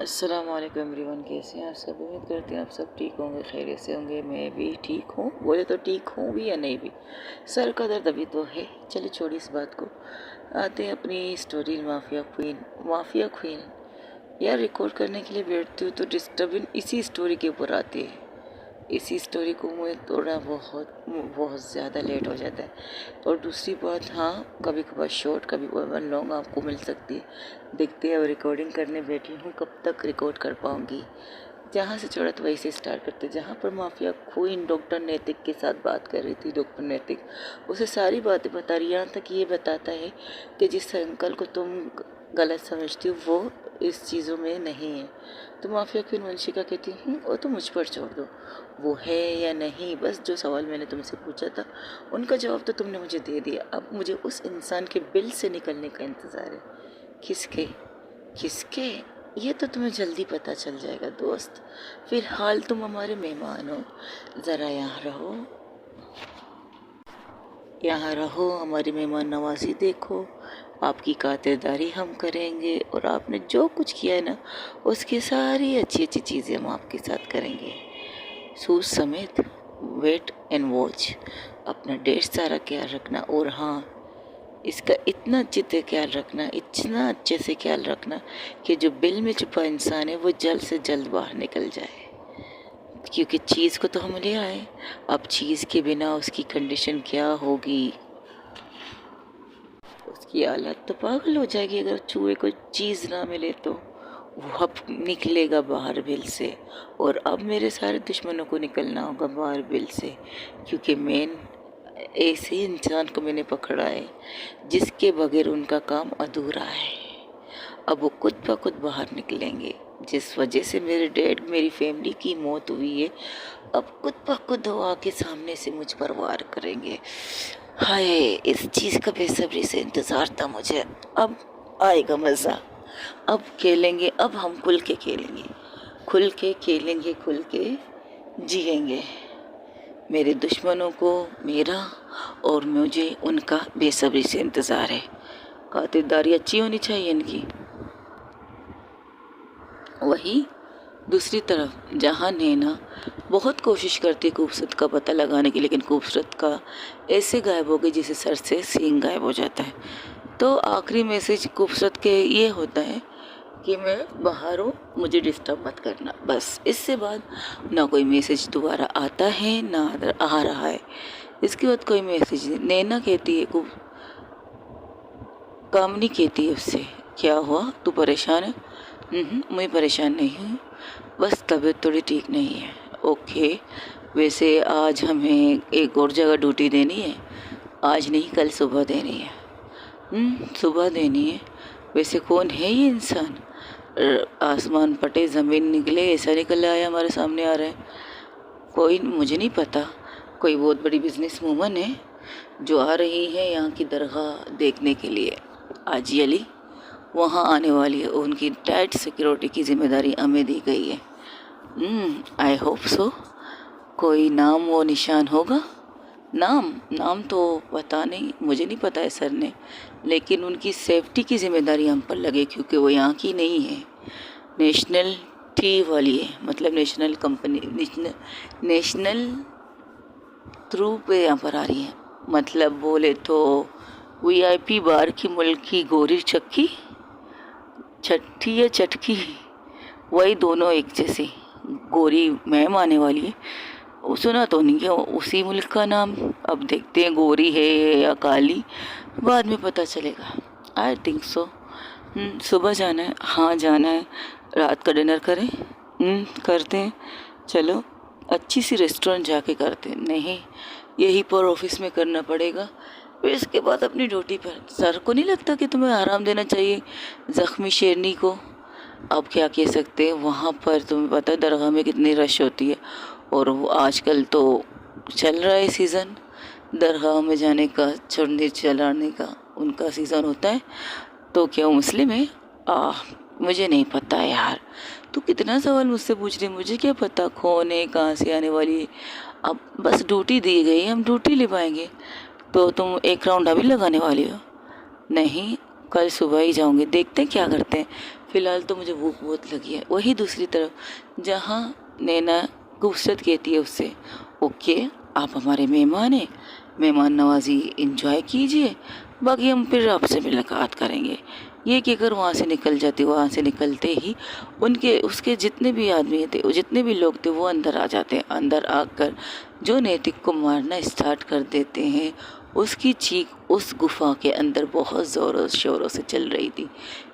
अस्सलाम वालेकुम एवरीवन, कैसे हैं आप सब। उम्मीद करते हैं आप सब ठीक होंगे, खैरियत से होंगे। मैं भी ठीक हूँ, बोले तो ठीक हूँ भी या नहीं भी, सर का दर्द अभी तो है। चलिए छोड़िए इस बात को, आते हैं अपनी स्टोरी। माफिया क्वीन यार, रिकॉर्ड करने के लिए बैठती हूँ तो डिस्टर्बिंग इसी स्टोरी के ऊपर आती है। इसी स्टोरी को मुझे थोड़ा बहुत ज़्यादा लेट हो जाता है। और दूसरी बात, हाँ, कभी कभार शॉर्ट कभी कभार लॉन्ग आपको मिल सकती है। देखते हैं, अब रिकॉर्डिंग करने बैठी हूँ, कब तक रिकॉर्ड कर पाऊँगी। जहाँ से छोड़ा तो वहीं से स्टार्ट करते। जहाँ पर माफिया क्वीन डॉक्टर नैतिक के साथ बात कर रही थी, डॉक्टर नैतिक उसे सारी बातें बता रही, यहाँ तक ये बताता है कि जिस अंकल को तुम गलत समझती हो वो इस चीज़ों में नहीं है। तो माफिया क्वीन वंशिका कहती हूँ वो तो मुझ पर छोड़ दो, वो है या नहीं। बस जो सवाल मैंने तुमसे पूछा था उनका जवाब तो तुमने मुझे दे दिया। अब मुझे उस इंसान के बिल से निकलने का इंतज़ार है। किसके किसके ये तो तुम्हें जल्दी पता चल जाएगा दोस्त। फिलहाल तुम हमारे मेहमान हो, ज़रा यहाँ रहो, हमारी मेहमान नवाजी देखो। आपकी खातिरदारी हम करेंगे और आपने जो कुछ किया है ना, उसकी सारी अच्छी अच्छी चीज़ें हम आपके साथ करेंगे, सूज समेत। वेट एंड वॉच, अपना ढेर सारा ख्याल रखना। और हाँ, इसका इतना अच्छे से ख्याल रखना, इतना अच्छे से ख्याल रखना कि जो बिल में छुपा इंसान है वो जल्द से जल्द बाहर निकल जाए। क्योंकि चीज़ को तो हम ले आए, अब चीज़ के बिना उसकी कंडीशन क्या होगी, उसकी हालत तो पागल हो जाएगी। अगर चूहे को चीज़ ना मिले तो वो अब निकलेगा बाहर बिल से। और अब मेरे सारे दुश्मनों को निकलना होगा बाहर बिल से, क्योंकि मेन ऐसे इंसान को मैंने पकड़ा है जिसके बगैर उनका काम अधूरा है। अब वो खुद ब खुद बाहर निकलेंगे। जिस वजह से मेरे डैड, मेरी फैमिली की मौत हुई है, अब खुद ब खुद वो आके सामने से मुझ पर वार करेंगे। हाय, इस चीज़ का बेसब्री से इंतज़ार था मुझे। अब आएगा मज़ा, अब खेलेंगे, अब हम खुल के खेलेंगे, खुल के खेलेंगे, खुल के जिएंगे। मेरे दुश्मनों को मेरा और मुझे उनका बेसब्री से इंतज़ार है। खातिरदारी अच्छी होनी चाहिए इनकी। वहीं दूसरी तरफ जहाँ नैना बहुत कोशिश करती है खूबसूरत का पता लगाने की, लेकिन खूबसूरत का ऐसे गायब हो गई जिसे सर से सींग गायब हो जाता है। तो आखिरी मैसेज खूबसूरत के ये होता है कि मैं बाहर हूँ, मुझे डिस्टर्ब मत करना। बस इससे बाद ना कोई मैसेज दोबारा आता है ना आ रहा है। इसके बाद कोई मैसेज नहीं। नैना कहती है, खूब कामनी कहती है उससे, क्या हुआ, तू परेशान है? मैं परेशान नहीं हूँ, बस तबीयत थोड़ी ठीक नहीं है। ओके, वैसे आज हमें एक और जगह ड्यूटी देनी है। आज नहीं, कल सुबह देनी है। सुबह देनी है। वैसे कौन है ये इंसान? आसमान फटे ज़मीन निकले ऐसा निकल आया, हमारे सामने आ रहा है। कोई, मुझे नहीं पता, कोई बहुत बड़ी बिजनेस वूमन है जो आ रही है यहाँ की दरगाह देखने के लिए। आज अली वहाँ आने वाली है, उनकी टाइट सिक्योरिटी की जिम्मेदारी हमें दी गई है। आई होप सो कोई नाम वो निशान होगा। नाम तो पता नहीं, मुझे नहीं पता है सर ने, लेकिन उनकी सेफ्टी की जिम्मेदारी हम पर लगे, क्योंकि वो यहाँ की नहीं है, नेशनल टी वाली है, मतलब नेशनल कंपनी, नेशनल थ्रू पे यहाँ पर आ रही है। मतलब बोले तो वीआईपी बार की मुल्क की गोरी चक्की, छठी या चटकी, वही दोनों एक जैसे। गोरी मैम आने वाली है, सुना तो नहीं है उसी मुल्क का नाम। अब देखते हैं गोरी है या काली, बाद में पता चलेगा। I think so. सुबह जाना है, हाँ जाना है। रात का डिनर करें? करते हैं, चलो अच्छी सी रेस्टोरेंट जाके करते हैं। नहीं, यहीं पर ऑफिस में करना पड़ेगा। फिर इसके बाद अपनी ड्यूटी पर। सर को नहीं लगता कि तुम्हें आराम देना चाहिए ज़ख्मी शेरनी को? अब क्या कह सकते हैं, वहाँ पर तुम्हें पता है दरगाह में कितनी रश होती है। और वो आजकल तो चल रहा है सीज़न दरगाह में जाने का, चढ़ने चलाने का, उनका सीज़न होता है। तो क्या वो मुस्लिम है? मुझे नहीं पता यार, तू कितना सवाल मुझसे पूछ रही, मुझे क्या पता कौन है, कहाँ से आने वाली है। अब बस ड्यूटी दी गई है, हम ड्यूटी ले पाएंगे। तो तुम एक राउंड अभी लगाने वाली हो? नहीं, कल सुबह ही जाऊंगी, देखते हैं क्या करते हैं। फ़िलहाल तो मुझे भूख बहुत लगी है। वही दूसरी तरफ जहाँ नैना खूबसूरत कहती है उससे, ओके आप हमारे मेहमान हैं, मेहमान नवाजी इंजॉय कीजिए, बाकी हम फिर आपसे मुलाकात करेंगे। ये कहकर वहाँ से निकल जाती। वहाँ से निकलते ही उनके उसके जितने भी आदमी थे, जितने भी लोग थे, वो अंदर आ जाते हैं। अंदर आकर जो नैतिक को मारना स्टार्ट कर देते हैं। उसकी चीख उस गुफा के अंदर बहुत ज़ोरों शोरों से चल रही थी।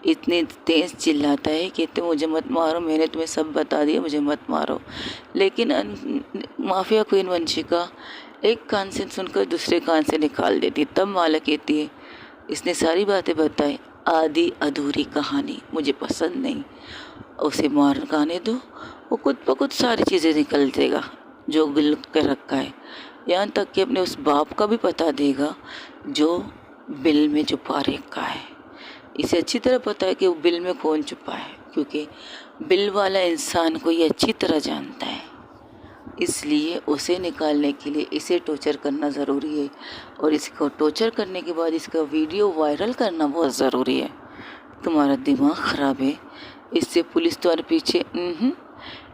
इतने तेज़ चिल्लाता है कि तुम मुझे मत मारो, मैंने तुम्हें सब बता दिया, मुझे मत मारो। लेकिन माफिया क्वीन वंशिका एक कान से सुनकर दूसरे कान से निकाल देती। तब माला कहती है, इसने सारी बातें बताई, आधी अधूरी कहानी मुझे पसंद नहीं, उसे मार गाने दो, वो खुद ब खुद सारी चीज़ें निकल देगा जो गिल कर रखा है। यहाँ तक कि अपने उस बाप का भी पता देगा जो बिल में छुपा रखा है। इसे अच्छी तरह पता है कि वो बिल में कौन छुपा है, क्योंकि बिल वाला इंसान को ये अच्छी तरह जानता है। इसलिए उसे निकालने के लिए इसे टॉर्चर करना ज़रूरी है, और इसको टॉर्चर करने के बाद इसका वीडियो वायरल करना बहुत ज़रूरी है। तुम्हारा दिमाग ख़राब है, इससे पुलिस तुम्हारे पीछे।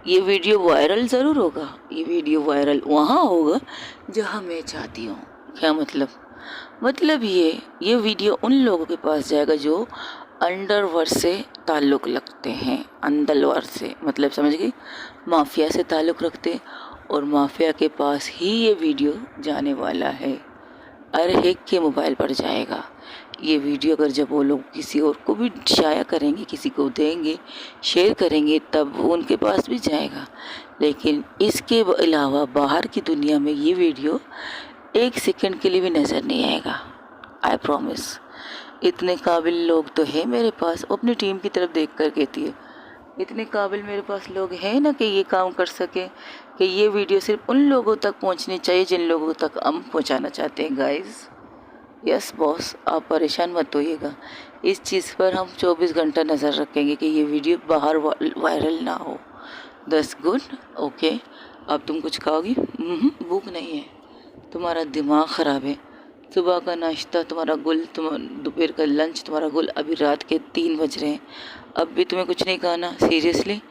ये वीडियो वायरल ज़रूर होगा। ये वीडियो वायरल वहाँ होगा जहाँ मैं चाहती हूँ। क्या मतलब ये वीडियो उन लोगों के पास जाएगा जो अंडरवर्ल्ड से ताल्लुक़ रखते हैं। अंडरवर्ल्ड से मतलब समझ गई, माफिया से ताल्लुक़ रखते, और माफिया के पास ही ये वीडियो जाने वाला है। हर एक के मोबाइल पर जाएगा ये वीडियो। अगर जब वो लोग किसी और को भी शाया करेंगे, किसी को देंगे, शेयर करेंगे, तब वो उनके पास भी जाएगा। लेकिन इसके अलावा बाहर की दुनिया में ये वीडियो 1 सेकंड के लिए भी नज़र नहीं आएगा। I promise. इतने काबिल लोग तो है मेरे पास। अपनी टीम की तरफ देख कर कहती है, इतने काबिल मेरे पास लोग हैं ना कि ये काम कर सके, कि ये वीडियो सिर्फ उन लोगों तक पहुंचनी चाहिए जिन लोगों तक हम पहुंचाना चाहते हैं। गाइस, यस बॉस, आप परेशान मत होइएगा। इस चीज़ पर हम 24 घंटा नज़र रखेंगे कि ये वीडियो बाहर वायरल ना हो। दस गुड, ओके। अब तुम कुछ खाओगी? भूख नहीं है। तुम्हारा दिमाग ख़राब है। सुबह का नाश्ता तुम्हारा गुल, दोपहर का लंच तुम्हारा गुल, अभी रात के 3 बज रहे हैं, अब भी तुम्हें कुछ नहीं खाना? सीरियसली?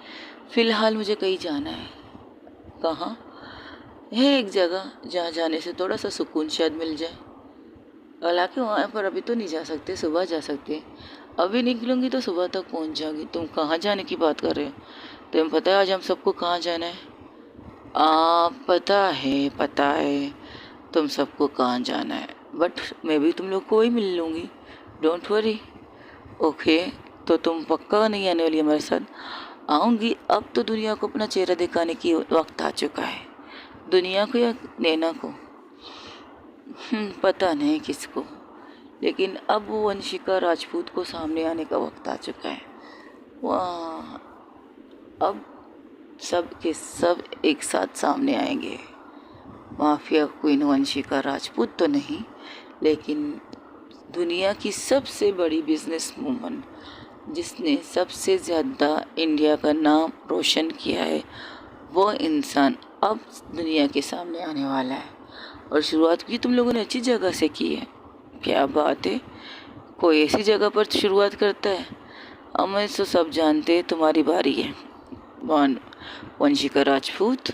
फ़िलहाल मुझे कहीं जाना है। कहाँ है? एक जगह जहाँ जाने से थोड़ा सा सुकून शायद मिल जाए। हालांकि वहाँ पर अभी तो नहीं जा सकते, सुबह जा सकते। अभी निकलूँगी तो सुबह तक पहुँच जाऊँगी। तुम कहाँ जाने की बात कर रहे हो? तुम्हें पता है आज हम सबको कहाँ जाना है? पता है तुम सबको कहाँ जाना है, बट मैं भी तुम लोग को ही मिल लूँगी, डोंट वरी। ओके, तो तुम पक्का नहीं आने वाली हमारे साथ? आऊँगी। अब तो दुनिया को अपना चेहरा दिखाने की वक्त आ चुका है। दुनिया को या नैना को? पता नहीं किसको, लेकिन अब वो वंशिका राजपूत को सामने आने का वक्त आ चुका है। वाह, अब सब के सब एक साथ सामने आएंगे। माफिया क्वीन वंशिका राजपूत तो नहीं, लेकिन दुनिया की सबसे बड़ी बिजनेस वूमन, जिसने सबसे ज़्यादा इंडिया का नाम रोशन किया है, वो इंसान अब दुनिया के सामने आने वाला है। और शुरुआत भी तुम लोगों ने अच्छी जगह से की है। क्या बात है, कोई ऐसी जगह पर शुरुआत करता है? हमें तो सब जानते हैं, तुम्हारी बारी है वंशिका राजपूत।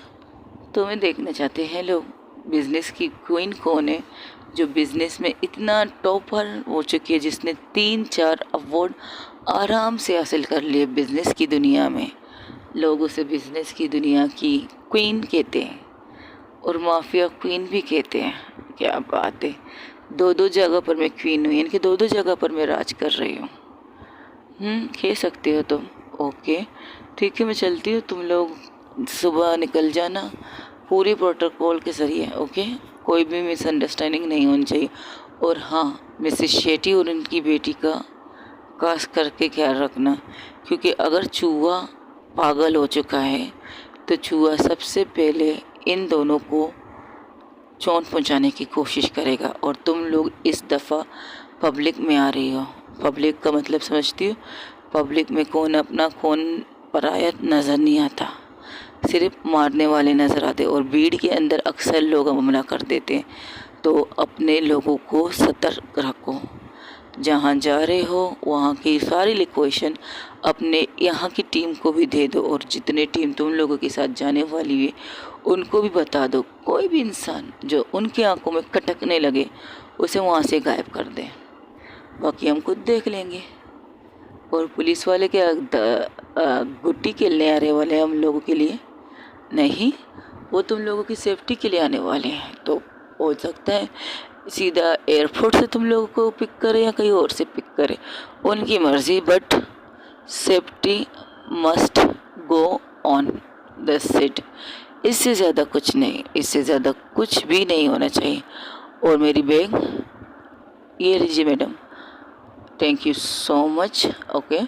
तुम्हें देखना चाहते हैं लोग, बिजनेस की क्वीन कौन है जो बिजनेस में इतना टॉपर हो चुकी है, जिसने 3-4 अवार्ड आराम से हासिल कर लिए बिजनेस की दुनिया में। लोग उसे बिजनेस की दुनिया की क्वीन कहते हैं, और माफिया क्वीन भी कहते हैं। क्या बात है, 2-2 जगह पर मैं क्वीन हूँ, यानी कि 2-2 जगह पर मैं राज कर रही हूँ। कह सकते हो तुम। ओके ठीक है, मैं चलती हूँ। तुम लोग सुबह निकल जाना पूरी प्रोटोकॉल के ज़रिए। ओके, कोई भी मिसअंडरस्टैंडिंग नहीं होनी चाहिए। और हाँ, मिसेस शेट्टी और उनकी बेटी का खास करके ख्याल रखना, क्योंकि अगर चूहा पागल हो चुका है तो चूहा सबसे पहले इन दोनों को चोट पहुंचाने की कोशिश करेगा। और तुम लोग इस दफ़ा पब्लिक में आ रही हो। पब्लिक का मतलब समझती हो? पब्लिक में कौन अपना कौन पराया नज़र नहीं आता, सिर्फ मारने वाले नज़र आते। और भीड़ के अंदर अक्सर लोग हमला कर देते हैं, तो अपने लोगों को सतर्क रखो। जहाँ जा रहे हो वहाँ की सारी लोकेशन अपने यहाँ की टीम को भी दे दो, और जितने टीम तुम लोगों के साथ जाने वाली है उनको भी बता दो। कोई भी इंसान जो उनकी आंखों में खटकने लगे उसे वहाँ से गायब कर दें, बाकी हम खुद देख लेंगे। और पुलिस वाले क्या गुट्टी खेलने आ रहे वाले हैं हम लोगों के लिए? नहीं, वो तुम लोगों की सेफ्टी के लिए आने वाले हैं। तो हो सकता है सीधा एयरपोर्ट से तुम लोगों को पिक करें या कहीं और से पिक करें, उनकी मर्ज़ी, but safety must go on, that's it. इससे ज़्यादा कुछ नहीं, इससे ज़्यादा कुछ भी नहीं होना चाहिए। और मेरी बैग ये लीजिए madam, thank you so much. Okay,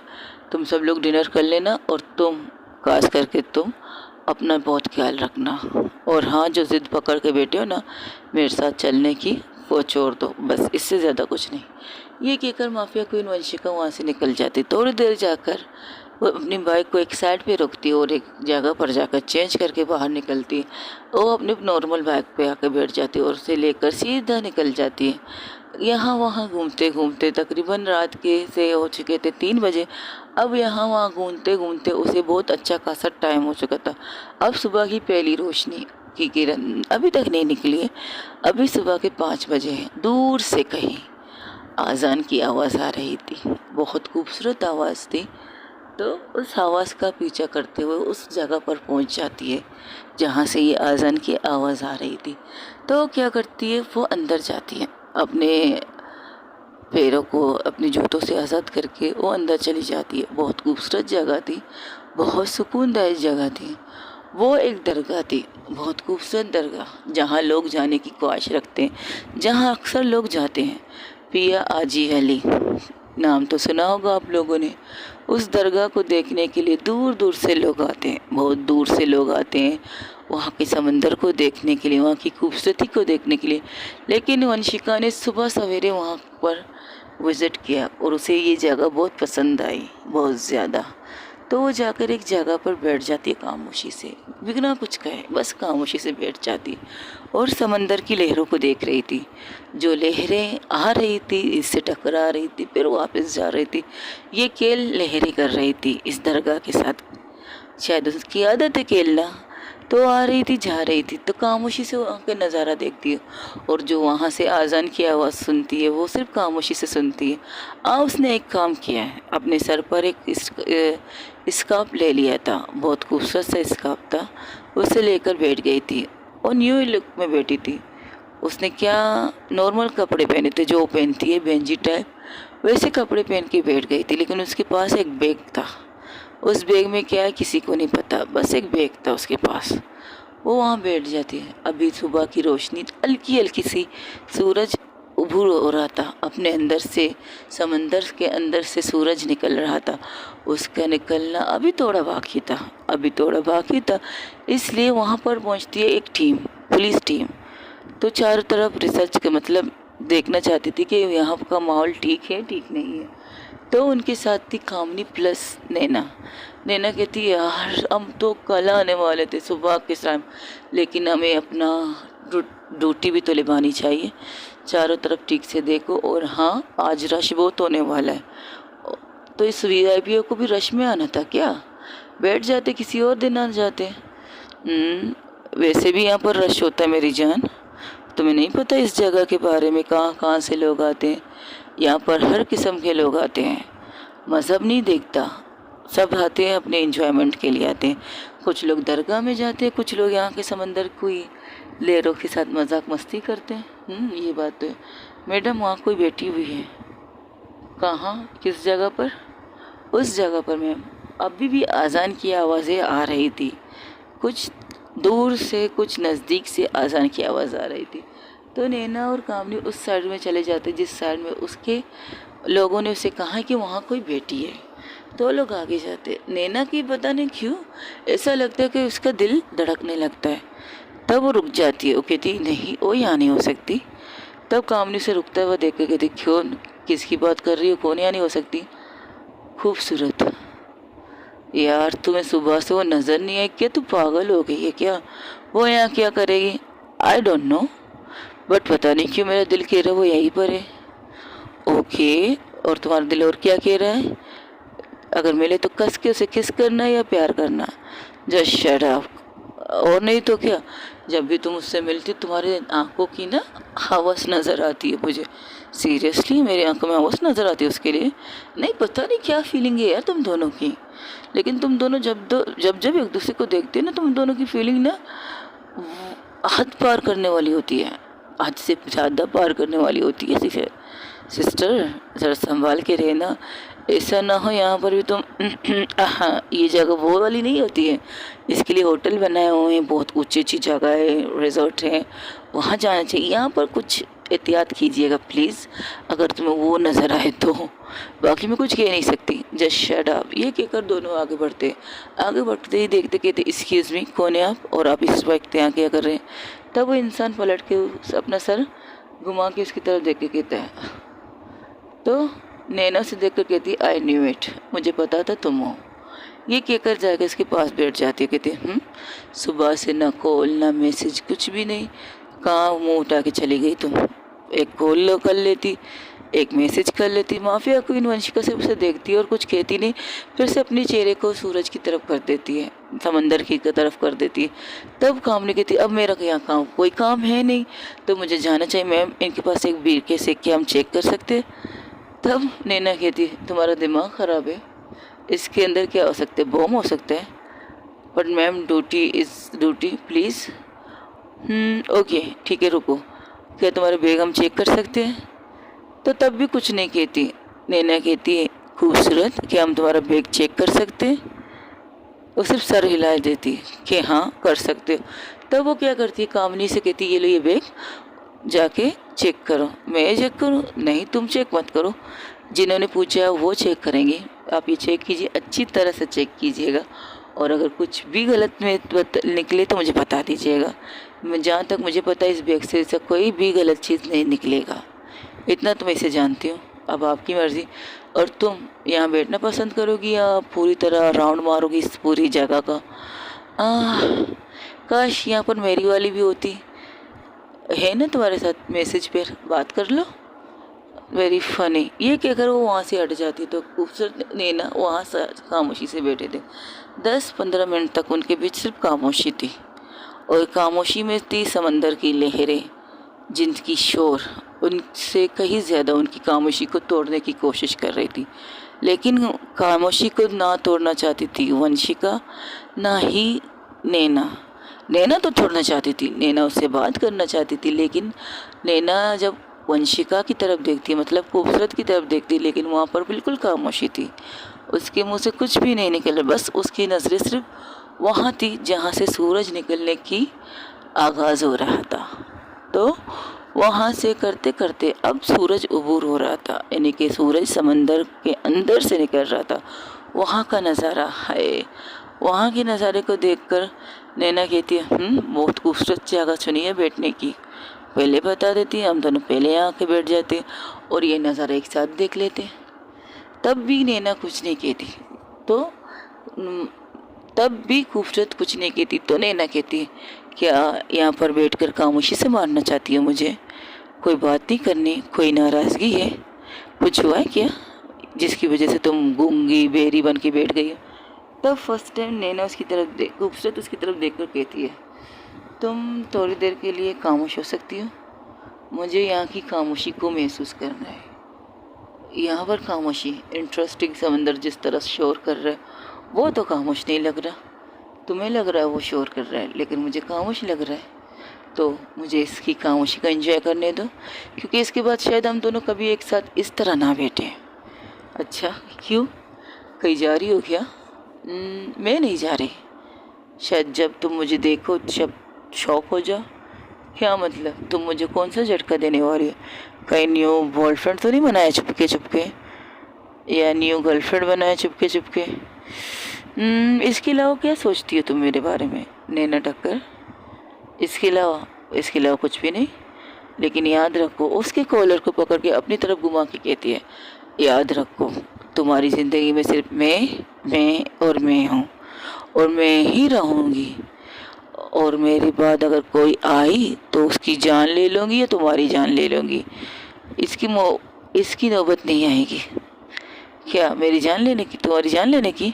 तुम सब लोग डिनर कर लेना, और तुम खास करके तुम अपना बहुत ख्याल रखना। और हाँ, जो ज़िद पकड़ के बैठे हो ना मेरे साथ चलने की, वो छोड़ दो, बस इससे ज़्यादा कुछ नहीं। ये कहकर माफिया क्वीन वंशिका वहाँ से निकल जाती। थोड़ी देर जाकर वो अपनी बाइक को एक साइड पे रोकती और एक जगह पर जाकर चेंज करके बाहर निकलती। वो अपने नॉर्मल बाइक पे आकर बैठ जाती और उसे लेकर सीधा निकल जाती है। यहाँ वहाँ घूमते घूमते तकरीबन रात के से हो चुके थे 3 बजे। अब यहाँ वहाँ घूमते घूमते उसे बहुत अच्छा खासा टाइम हो चुका था। अब सुबह की पहली रोशनी की किरण अभी तक नहीं निकली है। अभी सुबह के 5 बजे हैं। दूर से कहीं आज़ान की आवाज़ आ रही थी, बहुत खूबसूरत आवाज़ थी। तो उस आवाज़ का पीछा करते हुए उस जगह पर पहुंच जाती है जहां से ये आज़ान की आवाज़ आ रही थी। तो क्या करती है, वो अंदर जाती है, अपने पैरों को अपने जूतों से आज़ाद करके वो अंदर चली जाती है। बहुत खूबसूरत जगह थी, बहुत सुकूनदायक जगह थी। वो एक दरगाह थी, बहुत खूबसूरत दरगाह, जहाँ लोग जाने की ख्वाहिश रखते हैं, जहाँ अक्सर लोग जाते हैं। पिया आजी अली नाम तो सुना होगा आप लोगों ने। उस दरगाह को देखने के लिए दूर दूर से लोग आते हैं, बहुत दूर से लोग आते हैं वहाँ के समंदर को देखने के लिए, वहाँ की खूबसूरती को देखने के लिए। लेकिन वंशिका ने सुबह सवेरे वहाँ पर विज़िट किया और उसे ये जगह बहुत पसंद आई, बहुत ज़्यादा। तो वो जाकर एक जगह पर बैठ जाती है खामोशी से, बिना कुछ कहे, बस खामोशी से बैठ जाती है और समंदर की लहरों को देख रही थी। जो लहरें आ रही थी, इससे टकरा रही थी, फिर वापस जा रही थी। ये खेल लहरें कर रही थी इस दरगाह के साथ, शायद उसकी आदत है खेलना। तो आ रही थी, जा रही थी, तो खामोशी से वहाँ का नज़ारा देखती है। और जो वहाँ से आज़ान की आवाज़ सुनती है वो सिर्फ खामोशी से सुनती है। उसने एक काम किया है, अपने सर पर एक स्कार्फ ले लिया था, बहुत खूबसूरत सा स्कार्फ था, उसे लेकर बैठ गई थी और न्यू लुक में बैठी थी। उसने क्या नॉर्मल कपड़े पहने थे, जो पहनती है बेंजी टाइप, वैसे कपड़े पहन के बैठ गई थी। लेकिन उसके पास एक बैग था, उस बैग में क्या है किसी को नहीं पता, बस एक बैग था उसके पास। वो वहाँ बैठ जाती है। अभी सुबह की रोशनी, हल्की हल्की सी सूरज उभर हो रहा था अपने अंदर से, समंदर के अंदर से सूरज निकल रहा था। उसका निकलना अभी थोड़ा बाकी था, अभी थोड़ा बाकी था। इसलिए वहाँ पर पहुँचती है एक टीम, पुलिस टीम। तो चारों तरफ रिसर्च के मतलब देखना चाहती थी कि यहाँ का माहौल ठीक है ठीक नहीं है। तो उनके साथ थी कामनी प्लस नैना। नैना कहती है, यार हम तो कल आने वाले थे सुबह के टाइम, लेकिन हमें अपना ड्यूटी भी तो निभानी चाहिए। चारों तरफ ठीक से देखो, और हाँ आज रश बहुत होने वाला है। तो इस वीआईपी को भी रश में आना था क्या? बैठ जाते, किसी और दिन आ जाते। वैसे भी यहाँ पर रश होता है मेरी जान, तुम्हें नहीं पता इस जगह के बारे में, कहाँ कहाँ से लोग आते हैं। यहाँ पर हर किस्म के लोग आते हैं, मज़हब नहीं देखता, सब आते हैं अपने एंजॉयमेंट के लिए आते हैं। कुछ लोग दरगाह में जाते हैं, कुछ लोग यहाँ के समंदर को ही लहरों के साथ मजाक मस्ती करते हैं। ये बात तो है। मैडम वहाँ कोई बैठी हुई है। कहाँ, किस जगह पर? उस जगह पर मैम अभी भी आज़ान की आवाज़ें आ रही थी, कुछ दूर से कुछ नज़दीक से आज़ान की आवाज़ आ रही थी। तो नैना और कामनी उस साइड में चले जाते जिस साइड में उसके लोगों ने उसे कहा कि वहाँ कोई बेटी है। तो लोग आगे जाते। नैना की पता नहीं क्यों ऐसा लगता है कि उसका दिल धड़कने लगता है। तब वो रुक जाती है, वो कहती नहीं वो यहाँ नहीं हो सकती। तब कामनी से रुकता हुआ देख कर कहती, क्यों, किसकी बात कर रही हो, कौन यहाँ नहीं हो सकती? खूबसूरत यार, तुम्हें सुबह से वो नज़र नहीं आई क्या? तू पागल हो गई है क्या? वो यहाँ क्या करेगी? आई डोंट नो, बट पता नहीं क्यों मेरा दिल कह रहा है वो यहीं पर है। ओके, और तुम्हारा दिल और क्या कह रहा है? अगर मिले तो कस के उसे किस करना या प्यार करना? Just shut up. और नहीं तो क्या, जब भी तुम उससे मिलती तुम्हारे आंखों की ना हवस नज़र आती है मुझे। सीरियसली मेरी आंखों में हवस नज़र आती है उसके लिए। नहीं पता नहीं क्या फीलिंग है यार तुम दोनों की, लेकिन तुम दोनों जब जब एक दूसरे को देखते हो ना, तुम दोनों की फीलिंग ना हद पार करने वाली होती है, हद से ज़्यादा पार करने वाली होती है। सिस्टर ज़रा संभाल के रहना, ऐसा ना हो यहाँ पर भी तुम हाँ, ये जगह वो वाली नहीं होती है, इसके लिए होटल बनाए हुए हैं, बहुत ऊंची ऊंची जगह है, रिजॉर्ट है, वहाँ जाना चाहिए। यहाँ पर कुछ एहतियात कीजिएगा प्लीज़, अगर तुम्हें वो नज़र आए तो। बाकी मैं कुछ कह नहीं सकती, जस्ट शट अप। ये कहकर दोनों आगे बढ़ते ही देखते कहते एक्सक्यूज़ मी, कौन है आप, और आप इस वक्त यहाँ क्या कर रहे हैं? तब वो इंसान पलट के अपना सर घुमा के उसकी तरफ देख के कहता है, तो नैना से देखकर कहती है आई न्यू इट, मुझे पता था तुम हो। ये कहकर जाकर इसके पास बैठ जाती है। कहती सुबह से ना कॉल ना मैसेज, कुछ भी नहीं, कहाँ मुँह उठा के चली गई तुम? एक कॉल कर लेती, एक मैसेज कर लेती। माफिया क्वीन वंशिका से उसे देखती है और कुछ कहती नहीं, फिर से अपने चेहरे को सूरज की तरफ कर देती है, समंदर की तरफ कर देती है। तब कामनी कहती है अब मेरा क्या काम, कोई काम है नहीं तो मुझे जाना चाहिए मैम, इनके पास एक बीर के सिक्के हम चेक कर सकते हैं। तब नैना कहती है तुम्हारा दिमाग ख़राब है, इसके अंदर क्या हो सकता है, बॉम्ब हो सकता है। But ma'am duty is duty please. Okay ठीक है रुको, क्या तुम्हारे बैग हम चेक कर सकते हैं? तो तब भी कुछ नहीं कहती। नैना कहती है खूबसूरत, क्या हम तुम्हारा बैग चेक कर सकते हैं? वो सिर्फ सर हिला देती है कि हाँ कर सकते हो। तब वो क्या करती है, कामनी से कहती है ये लो ये बैग जाके चेक करो। मैं चेक करूँ? नहीं तुम चेक मत करो, जिन्होंने पूछा है वो चेक करेंगे, आप ये चेक कीजिए, अच्छी तरह से चेक कीजिएगा, और अगर कुछ भी गलत में निकले तो मुझे बता दीजिएगा। मैं जहाँ तक मुझे पता है इस बैग से कोई भी गलत चीज़ नहीं निकलेगा, इतना तो मैं इसे जानती हूँ। अब आपकी मर्ज़ी। और तुम यहाँ बैठना पसंद करोगी या पूरी तरह राउंड मारोगी इस पूरी जगह का? काश यहाँ पर मेरी वाली भी होती, है ना तुम्हारे साथ मैसेज पर बात कर लो, वेरी फनी। ये कहकर वो वहाँ से हट जाती तो खूबसूरत नैना वहाँ से खामोशी से बैठे थे। 10-15 मिनट तक उनके बीच सिर्फ खामोशी थी, और खामोशी में थी समंदर की लहरें, जिनकी शोर उनसे कहीं ज़्यादा उनकी खामोशी को तोड़ने की कोशिश कर रही थी। लेकिन खामोशी को ना तोड़ना चाहती थी वंशिका, ना ही नैना। नैना तो छोड़ना चाहती थी, नैना उससे बात करना चाहती थी, लेकिन नैना जब वंशिका की तरफ देखती, मतलब खूबसूरत की तरफ देखती, लेकिन वहाँ पर बिल्कुल खामोशी थी, उसके मुंह से कुछ भी नहीं निकल रहा, बस उसकी नज़रें सिर्फ वहाँ थी जहाँ से सूरज निकलने की आगाज़ हो रहा था। तो वहाँ से करते करते अब सूरज उबूर हो रहा था, यानी कि सूरज समंदर के अंदर से निकल रहा था। वहाँ का नज़ारा है, वहाँ के नज़ारे को देखकर नैना कहती है बहुत खूबसूरत जगह चुनी है बैठने की, पहले बता देती, हम दोनों पहले यहाँ आके बैठ जाते और ये नज़ारा एक साथ देख लेते। तब भी नैना कुछ नहीं कहती, तो तब भी खूबसूरत कुछ नहीं कहती, तो नैना कहती क्या यहाँ पर बैठकर खामोशी से मारना चाहती हो मुझे? कोई बात नहीं करनी, कोई नाराज़गी है, कुछ हुआ है क्या जिसकी वजह से तुम गूंगी बेरी बन के बैठ गई हो? तब फर्स्ट टाइम नैना उसकी तरफ खूबसूरत उसकी तरफ देखकर कहती है तुम थोड़ी देर के लिए खामोश हो सकती हो, मुझे यहाँ की खामोशी को महसूस करना है। यहाँ पर खामोशी, इंटरेस्टिंग समंदर जिस तरह शोर कर रहा है वो तो खामोश नहीं लग रहा, तुम्हें लग रहा है वो शोर कर रहा है, लेकिन मुझे खामोश लग रहा है। तो मुझे इसकी खामोशी को एंजॉय करने दो, क्योंकि इसके बाद शायद हम दोनों कभी एक साथ इस तरह ना बैठे। अच्छा क्यों, कहीं जा रही हो क्या? मैं नहीं जा रही, शायद जब तुम मुझे देखो जब शौक हो जाओ। क्या मतलब, तुम मुझे कौन सा झटका देने वाली हो? कहीं न्यू बॉयफ्रेंड तो नहीं बनाया चुपके चुपके, या न्यू गर्लफ्रेंड बनाया चुपके चुपके? इसके अलावा क्या सोचती हो तुम मेरे बारे में नैना टक्कर? इसके अलावा कुछ भी नहीं, लेकिन याद रखो, उसके कॉलर को पकड़ के अपनी तरफ घुमा के कहती है याद रखो तुम्हारी ज़िंदगी में सिर्फ मैं और मैं हूँ, और मैं ही रहूँगी, और मेरे बाद अगर कोई आई तो उसकी जान ले लूँगी या तुम्हारी जान ले लूँगी। इसकी नौबत नहीं आएगी। क्या मेरी जान लेने की, तुम्हारी जान लेने की?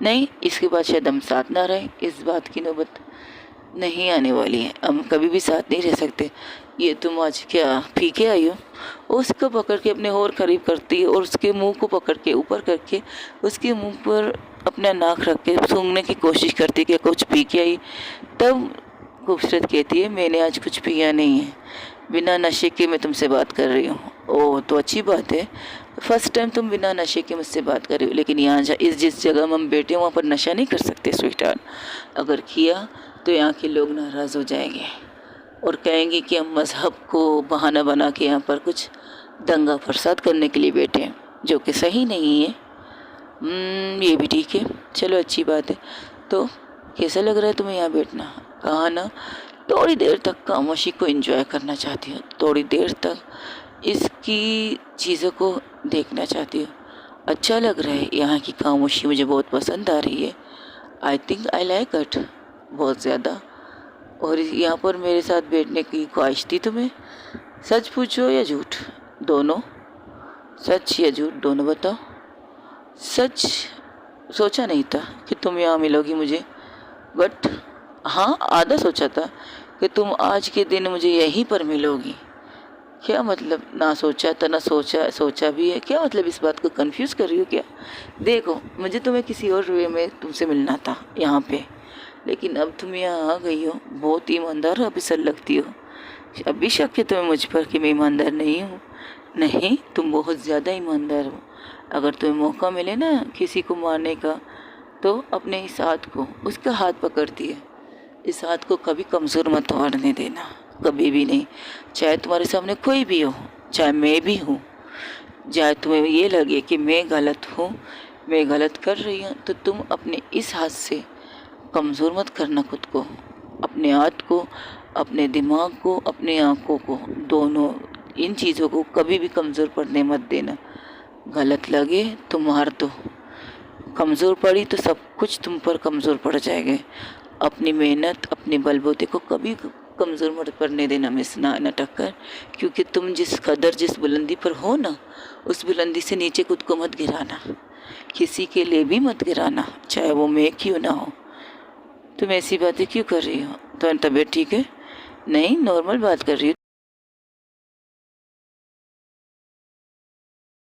नहीं, इसके बाद शायद हम साथ ना रहें, इस बात की नौबत नहीं आने वाली है। हम कभी भी साथ नहीं रह सकते। ये तुम आज क्या पी के आई हो? उसको पकड़ के अपने और करीब करती है और उसके मुंह को पकड़ के ऊपर करके उसके मुंह पर अपना नाक रख के सूंघने की कोशिश करती है कि कुछ पी के आई। तब खूबसूरत कहती है, मैंने आज कुछ पिया नहीं है, बिना नशे के मैं तुमसे बात कर रही हूँ। ओह, तो अच्छी बात है, फर्स्ट टाइम तुम बिना नशे के मुझसे बात कर रही हो। लेकिन यहाँ इस जिस जगह में हम बैठे हैं वहाँ पर नशा नहीं कर सकते स्वीटहार्ट। अगर किया तो यहाँ के लोग नाराज़ हो जाएंगे और कहेंगे कि हम मज़हब को बहाना बना के यहाँ पर कुछ दंगा फसाद करने के लिए बैठे हैं, जो कि सही नहीं है। ये भी ठीक है, चलो अच्छी बात है। तो कैसा लग रहा है तुम्हें यहाँ बैठना? कहा ना, थोड़ी देर तक खामोशी को एंजॉय करना चाहती हूँ, थोड़ी देर तक इसकी चीज़ों को देखना चाहती हूँ। अच्छा लग रहा है, यहाँ की खामोशी मुझे बहुत पसंद आ रही है। I think I like it बहुत ज़्यादा। और यहाँ पर मेरे साथ बैठने की ख्वाहिश थी तुम्हें? सच पूछो या झूठ? दोनों। सच या झूठ दोनों बताओ। सच सोचा नहीं था कि तुम यहाँ मिलोगी मुझे, बट हाँ, आधा सोचा था कि तुम आज के दिन मुझे यहीं पर मिलोगी। क्या मतलब? ना सोचा था ना सोचा भी है। क्या मतलब? इस बात को कंफ्यूज कर रही हो क्या? देखो, मुझे तुम्हें किसी और वे में तुमसे मिलना था यहाँ पे, लेकिन अब तुम यहाँ आ गई हो। बहुत ईमानदार ऑफिसर लगती हो। अभी शक है तुम्हें मुझ पर कि मैं ईमानदार नहीं हूँ? नहीं, तुम बहुत ज़्यादा ईमानदार हो। अगर तुम्हें मौका मिले ना किसी को मारने का, तो अपने इस हाथ को, उसका हाथ पकड़ती है, इस हाथ को कभी कमज़ोर मत होने देना, कभी भी नहीं। चाहे तुम्हारे सामने कोई भी हो, चाहे मैं भी हूँ, चाहे तुम्हें ये लगे कि मैं गलत हूँ, मैं गलत कर रही हूँ, तो तुम अपने इस हाथ से कमज़ोर मत करना खुद को। अपने हाथ को, अपने दिमाग को, अपने आँखों को, दोनों इन चीज़ों को कभी भी कमज़ोर पड़ने मत देना। गलत लगे तो मार दो, कमज़ोर पड़ी तो सब कुछ तुम पर कमज़ोर पड़ जाएगा। अपनी मेहनत, अपने बलबूते को कभी कमज़ोर मत पड़ने देना मिस ना टक्कर, क्योंकि तुम जिस कदर जिस बुलंदी पर हो ना, उस बुलंदी से नीचे खुद को मत गिराना, किसी के लिए भी मत गिराना, चाहे वो मैं क्यों ना हो। तुम ऐसी बातें क्यों कर रही हो? तुम्हारी तबीयत ठीक है? नहीं, नॉर्मल बात कर रही हो।